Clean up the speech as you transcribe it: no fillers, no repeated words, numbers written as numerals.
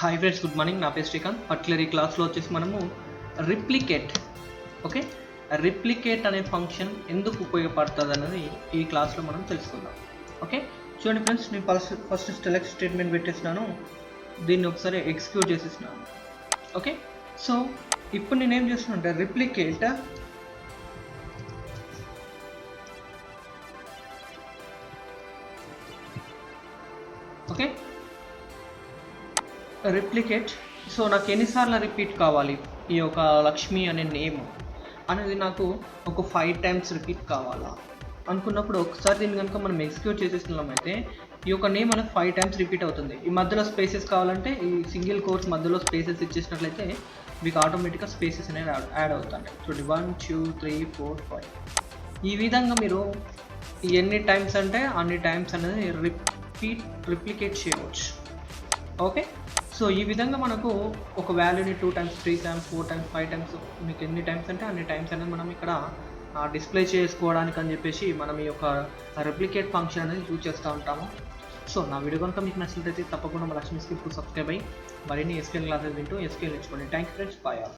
Hi friends, good morning. నా పేరు Srikanth. Particular ఈ క్లాస్లో వచ్చేసి మనము రిప్లికేట్ రిప్లికేట్ అనే ఫంక్షన్ ఎందుకు ఉపయోగపడుతుంది అనేది ఈ క్లాస్లో మనం తెలుసుకుందాం. ఓకే, చూడండి ఫ్రెండ్స్, నేను ఫస్ట్ సెలెక్ట్ స్టేట్మెంట్ పెట్టేసినాను, దీన్ని ఒకసారి ఎగ్జిక్యూట్ చేసేసినాను. ఓకే, సో ఇప్పుడు నేనేం చేస్తున్నా అంటే రిప్లికేట్ రిప్లికేట్ సో నాకు ఎన్నిసార్లు రిపీట్ కావాలి ఈ యొక్క లక్ష్మి అనే నేమ్ అనేది నాకు ఒక 5 times రిపీట్ కావాలా అనుకున్నప్పుడు ఒకసారి దీన్ని కనుక మనం ఎగ్జిక్యూట్ చేసేసినామైతే ఈ యొక్క నేమ్ అనేది 5 times రిపీట్ అవుతుంది. ఈ మధ్యలో స్పేసెస్ కావాలంటే ఈ సింగిల్ కోర్స్ మధ్యలో స్పేసెస్ ఇచ్చేసినట్లయితే మీకు ఆటోమేటిక్గా స్పేసెస్ అనేవి యాడ్ అవుతాయి. చూడండి, 1 2 3 4 5 ఈ విధంగా మీరు ఎన్ని టైమ్స్ అంటే అన్ని టైమ్స్ అనేది రిప్లికేట్ చేయవచ్చు. ఓకే, సో ఈ విధంగా మనకు ఒక వాల్యూని 2 times 3 times 4 times 5 times మీకు ఎన్ని టైమ్స్ అంటే అన్ని టైమ్స్ అనేది మనం ఇక్కడ డిస్ప్లే చేసుకోవడానికి అని చెప్పేసి మనం ఈ యొక్క రెప్లికేట్ ఫంక్షన్ అనేది యూజ్ చేస్తూ ఉంటాము. సో నా వీడియో కనుక మీకు నచ్చినట్లయితే తప్పకుండా మా లక్ష్మీ స్కిల్కు సబ్స్క్రైబ్ అయ్యి మరిన్ని ఎస్క్యూఎల్ క్లాసెస్ వింటూ ఎస్క్యూఎల్ నేర్చుకోండి. Thank you friends, bye.